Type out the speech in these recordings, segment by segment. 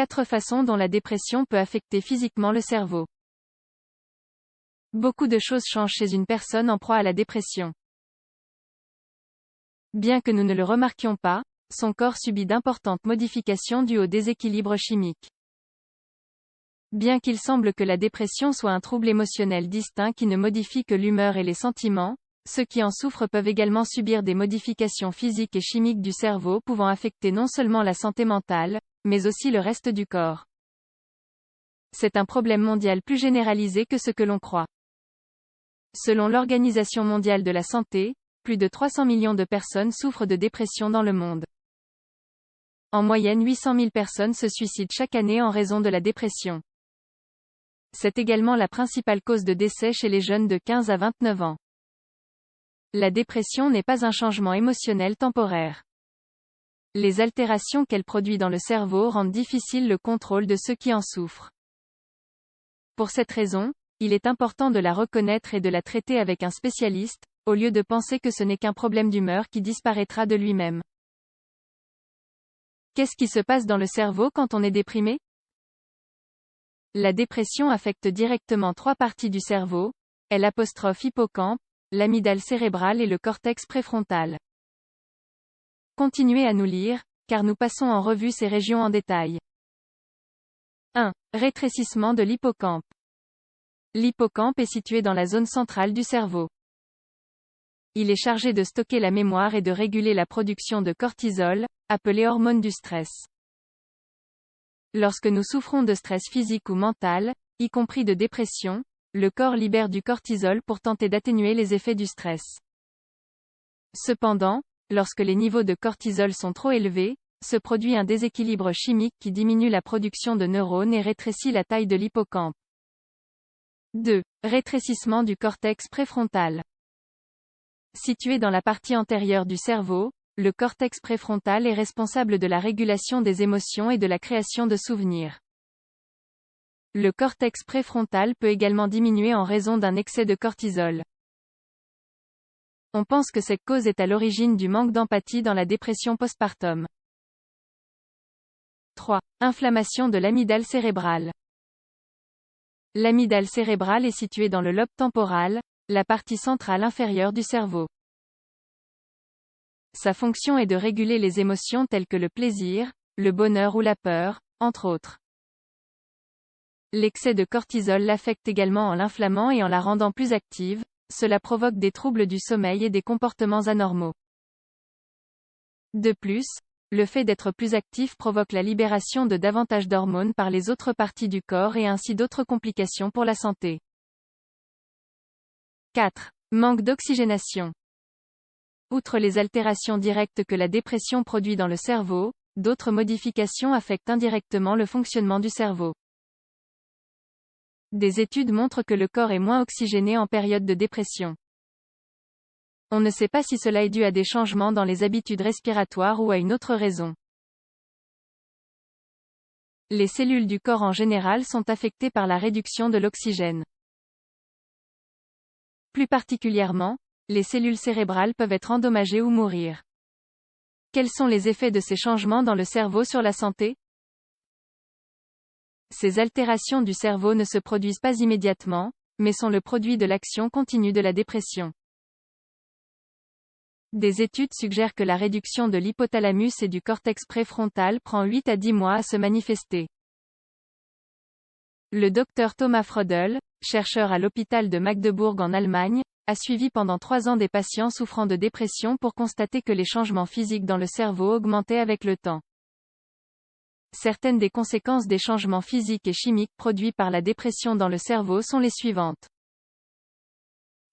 4 façons dont la dépression peut affecter physiquement le cerveau. Beaucoup de choses changent chez une personne en proie à la dépression. Bien que nous ne le remarquions pas, son corps subit d'importantes modifications dues au déséquilibre chimique. Bien qu'il semble que la dépression soit un trouble émotionnel distinct qui ne modifie que l'humeur et les sentiments, ceux qui en souffrent peuvent également subir des modifications physiques et chimiques du cerveau pouvant affecter non seulement la santé mentale, mais aussi le reste du corps. C'est un problème mondial plus généralisé que ce que l'on croit. Selon l'Organisation mondiale de la santé, plus de 300 millions de personnes souffrent de dépression dans le monde. En moyenne 800 000 personnes se suicident chaque année en raison de la dépression. C'est également la principale cause de décès chez les jeunes de 15 à 29 ans. La dépression n'est pas un changement émotionnel temporaire. Les altérations qu'elle produit dans le cerveau rendent difficile le contrôle de ceux qui en souffrent. Pour cette raison, il est important de la reconnaître et de la traiter avec un spécialiste, au lieu de penser que ce n'est qu'un problème d'humeur qui disparaîtra de lui-même. Qu'est-ce qui se passe dans le cerveau quand on est déprimé? La dépression affecte directement 3 parties du cerveau, l'hippocampe, l'amygdale cérébrale et le cortex préfrontal. Continuez à nous lire, car nous passons en revue ces régions en détail. 1. Rétrécissement de l'hippocampe. L'hippocampe est situé dans la zone centrale du cerveau. Il est chargé de stocker la mémoire et de réguler la production de cortisol, appelée hormone du stress. Lorsque nous souffrons de stress physique ou mental, y compris de dépression, le corps libère du cortisol pour tenter d'atténuer les effets du stress. Cependant, lorsque les niveaux de cortisol sont trop élevés, se produit un déséquilibre chimique qui diminue la production de neurones et rétrécit la taille de l'hippocampe. 2. Rétrécissement du cortex préfrontal. Situé dans la partie antérieure du cerveau, le cortex préfrontal est responsable de la régulation des émotions et de la création de souvenirs. Le cortex préfrontal peut également diminuer en raison d'un excès de cortisol. On pense que cette cause est à l'origine du manque d'empathie dans la dépression postpartum. 3. Inflammation de l'amygdale cérébrale. L'amygdale cérébrale est située dans le lobe temporal, la partie centrale inférieure du cerveau. Sa fonction est de réguler les émotions telles que le plaisir, le bonheur ou la peur, entre autres. L'excès de cortisol l'affecte également en l'inflammant et en la rendant plus active, cela provoque des troubles du sommeil et des comportements anormaux. De plus, le fait d'être plus actif provoque la libération de davantage d'hormones par les autres parties du corps et ainsi d'autres complications pour la santé. 4. Manque d'oxygénation. Outre les altérations directes que la dépression produit dans le cerveau, d'autres modifications affectent indirectement le fonctionnement du cerveau. Des études montrent que le corps est moins oxygéné en période de dépression. On ne sait pas si cela est dû à des changements dans les habitudes respiratoires ou à une autre raison. Les cellules du corps en général sont affectées par la réduction de l'oxygène. Plus particulièrement, les cellules cérébrales peuvent être endommagées ou mourir. Quels sont les effets de ces changements dans le cerveau sur la santé? Ces altérations du cerveau ne se produisent pas immédiatement, mais sont le produit de l'action continue de la dépression. Des études suggèrent que la réduction de l'hypothalamus et du cortex préfrontal prend 8 à 10 mois à se manifester. Le Dr Thomas Freudel, chercheur à l'hôpital de Magdebourg en Allemagne, a suivi pendant 3 ans des patients souffrant de dépression pour constater que les changements physiques dans le cerveau augmentaient avec le temps. Certaines des conséquences des changements physiques et chimiques produits par la dépression dans le cerveau sont les suivantes.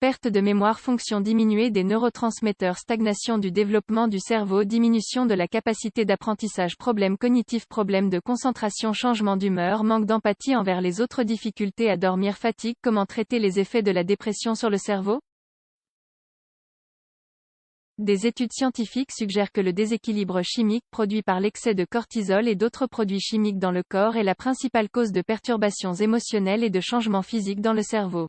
Perte de mémoire, fonction diminuée des neurotransmetteurs, stagnation du développement du cerveau, diminution de la capacité d'apprentissage, problèmes cognitifs, problèmes de concentration, changement d'humeur, manque d'empathie envers les autres, difficultés à dormir, fatigue. Comment traiter les effets de la dépression sur le cerveau? Des études scientifiques suggèrent que le déséquilibre chimique produit par l'excès de cortisol et d'autres produits chimiques dans le corps est la principale cause de perturbations émotionnelles et de changements physiques dans le cerveau.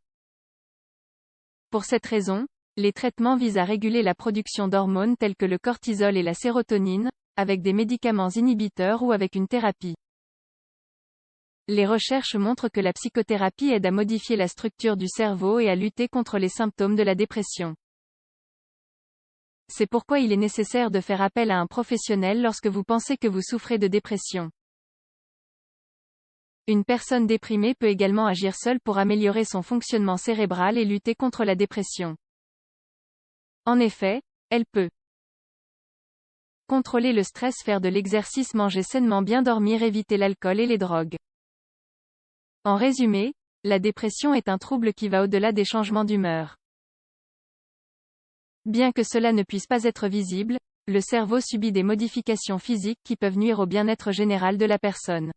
Pour cette raison, les traitements visent à réguler la production d'hormones telles que le cortisol et la sérotonine, avec des médicaments inhibiteurs ou avec une thérapie. les recherches montrent que la psychothérapie aide à modifier la structure du cerveau et à lutter contre les symptômes de la dépression. C'est pourquoi il est nécessaire de faire appel à un professionnel lorsque vous pensez que vous souffrez de dépression. Une personne déprimée peut également agir seule pour améliorer son fonctionnement cérébral et lutter contre la dépression. En effet, elle peut contrôler le stress, faire de l'exercice, manger sainement, bien dormir, éviter l'alcool et les drogues. En résumé, la dépression est un trouble qui va au-delà des changements d'humeur. Bien que cela ne puisse pas être visible, le cerveau subit des modifications physiques qui peuvent nuire au bien-être général de la personne.